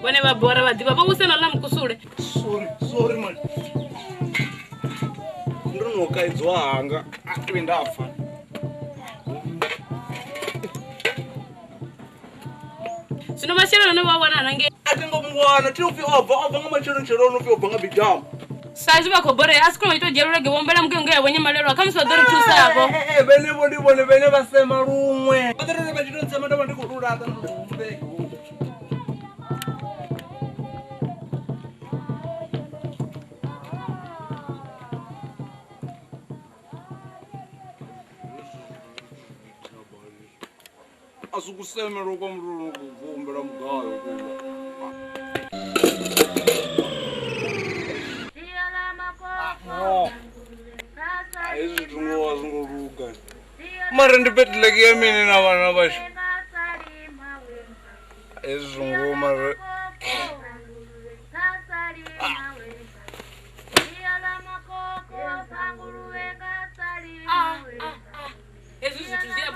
Whenever bora badiba bamusena la mkusule. Sorry man. Ndono kaidzwa hanga ndafa. Sino mashelo ne wawana nange. Atingomwana tiofi ova ngamachelo chelo no fyo banga bidam. Sazi bako bore asikoma ito jerule ge wombela mkengo ya wenye malero akamso dori tusabo. Bene bone bene basema rumwe. Badere bajito nsema ndo ndikurura ata ndumbe. Asukusemera kwamruno kuvumbela mugayo kuba. Aizu tungowa zunguruka. Mara ndipetile kiyamini na vana vasho. Aizu ngoma.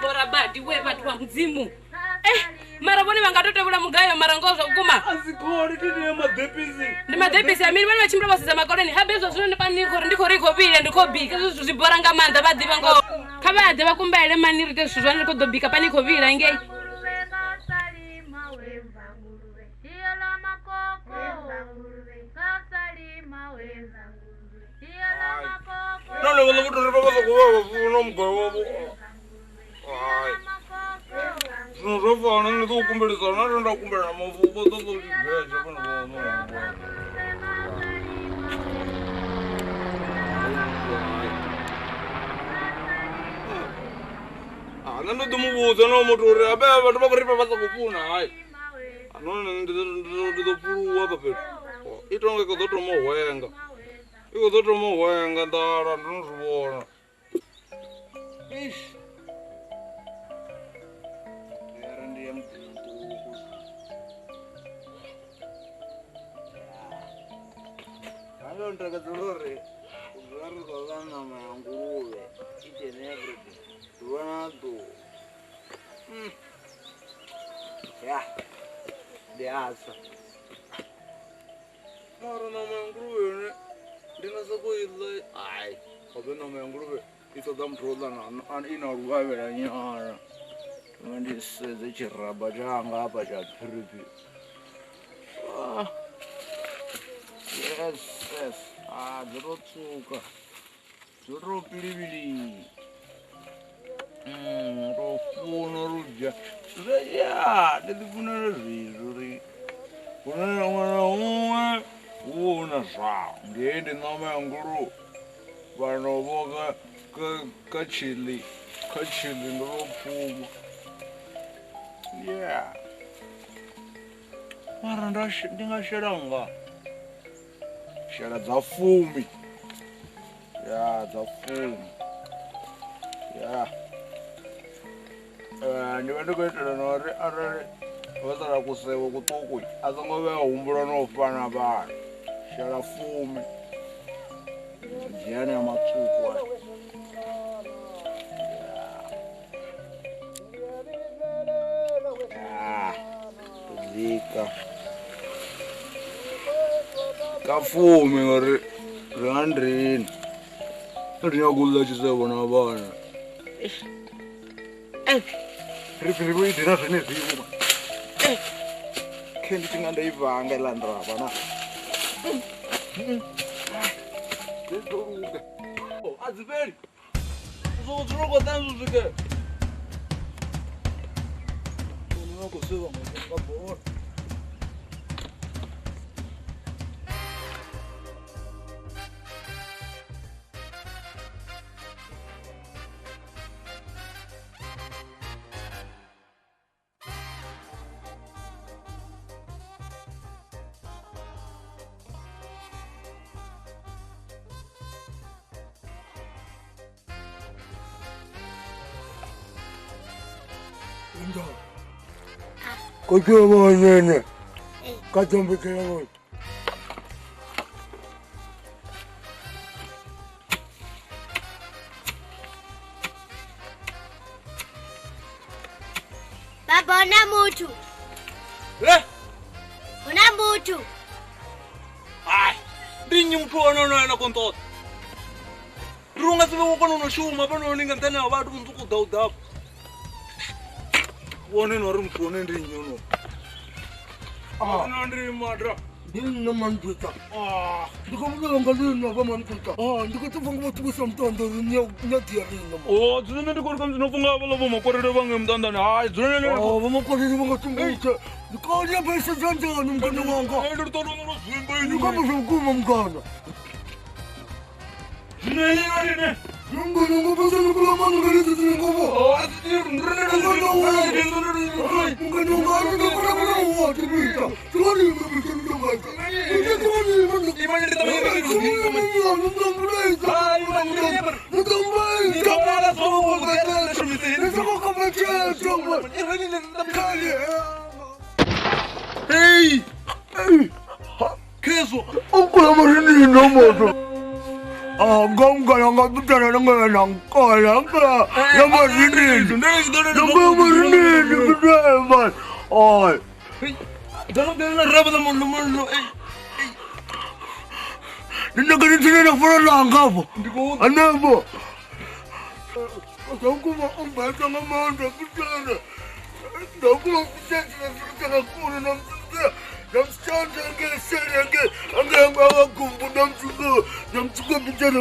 Bora badi we batu wa mzimu. Mara boni vangatote vula mugayo mara ngozo kuma. Asikori tini madepisi. Ndi madepisi amini wani wachimbira wasiza makoleni. Habezo zune nipa ndiko riko vile ndiko bika. Zuzu zibora nga manda badi vango. Kaba ade wakumba ele maniri te suzwane niko dobika pa niko vile ingei. None wala kutu ripapaza kuwa kufuno mgayo. Nurofana ndu kumbeleza nanda kumbela mavubo to kujeja bana bana. Nando dumubuza no motori abe abantu bakuripa basa kufuna hayi. Anone ndo puru apa pe. Itonge ko doto mo wenga. Iko doto mo wenga ndara ndurubona. Ish. Ndakadzorore kuzvaruzana manguruve each and everything Ronaldo yeah the answer Marona manguruve ndingasakuile ai obena manguruve itoda mtrodana inaruwavela nyara ndiseze chiraba changa apa cha tripi Yes. Dzirotsuka. Dziro pilipili. Rofuno ruja. Zveya, ndikufuna zvizvo. Kuna mwana umwe una zvawo. Ndiende nama yanguru. Vanovoka kachili ndopfuma. Yeah. Mara ndingashera Shara dzafumi. Ya, dzafumi. Ya. Ndivende kuitira nori arari vasara kusewa kutukwi asangove ahumbura nofana vanhu. Shara fumi. Jiyani yamatsuku ayo. Zika. Kafumi ngori randrini Ndi nyago ḽa tshisevho na vhana. Ri vho idina zwene zwiwo. Khe ndi tinga ndaivanga ila ndrava na. Nditoruka. Aziveli. Uzodzuloko tanzu zwike. Unoko seva ngabona. Kau mana ni? Kau jangan fikir apa. Baba, una mutu. Una mutu. Ai, dinyum tu ana kontot. Runga sibe kono no shuma bano ninga tana abantu mzuku daudab. Wone no rum wone ndinyono. Nandri madra. Dinna manduta. Ndikomulo ngalina bamanduta. Ndikotuvanga mutu somtondo nya diarina. Dzune ndikori kamzi nofunga abalo makorere bange mtandana. Dzune ne. Bamakorere banga tumbuta. Ndikoya pesa janja numkana wanga. Nditoro no zwimba inu. Ndikabuzukuma mkana. Ne. Nungu pesa nukula mangale tsingobo. Hey! Keso, ukula marini no moto. Gongga yang nggak bicara dengan nangkal, yang marini, betul. Dalam rapat mulu. Ini negara sini nak pernah langkap. Anak bu, aku mau baca nama anda bicara. Aku mau bicara aku nak bicara. Nam stand angge bawa kumpu nam juga bicara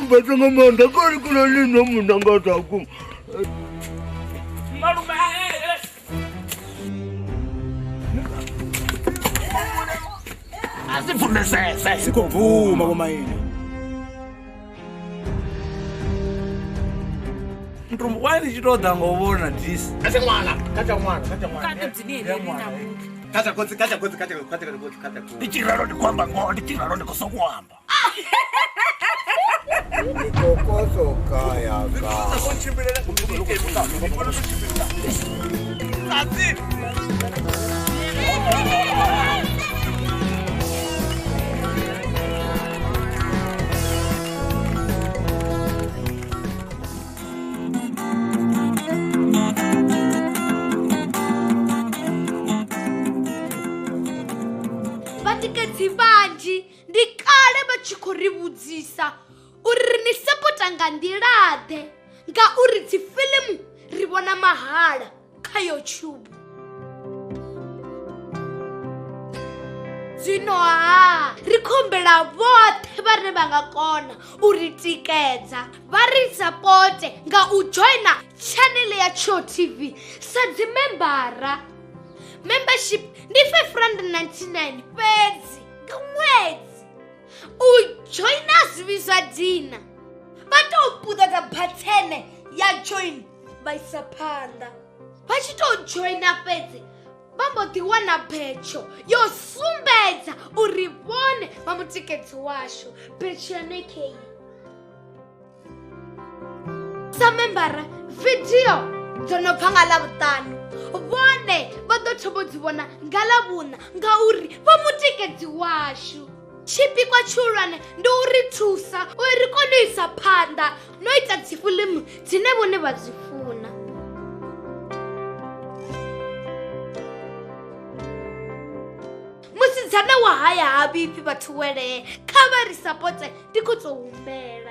baca nama anda kali kulali namu nangga takum. Malu Así fue nesse com Bvumo kumaini. Mntu wani chitoda ngobona this. Kacha mwana. Kati mdzini mwana. Kacha kotsi. Ndichiraro ndikwamba ngodi, ndichiraro ndikosokwamba. Ndikokoso kaya ka. Konchimbelele kumbuka. Asi. Vanji ndikale vachikorivudzisa uri ni sapota nga ndirade nga uri dzifilimu ri vona mahala kha YouTube. Zwino ri khombela vothe vhane vha nga kona uri tikedza vha ri sapote nga u joina channel ya Tsho TV sa dzimembara. Membership ndi R599 fhedzi nga ṅwedzi. U joina zwivisa dina vha tou puṱedza bhathene ya join vha isa phanḓa. Vha tshi tou joina fhedzi vha mbo ḓi wana betsho yo sumbedza uri vhone vha mutikedzi washu. Betsho ya nekheyi sa membara video dzo no bva nga Ḽavhuṱanu vhone vha ḓo thoma dzi vhona nga Ḽavhuṋa ngauri vha mutikedzi washu. Tshipikwa tshihulwane ndi uri thusa uri ri kone u isa phanḓa no ita dzifilimu dzine vhone vha dzi funa. Musidzana wa haya ha vhipfi vhathu welee kha vha ri sapote ndi khou tou humbela.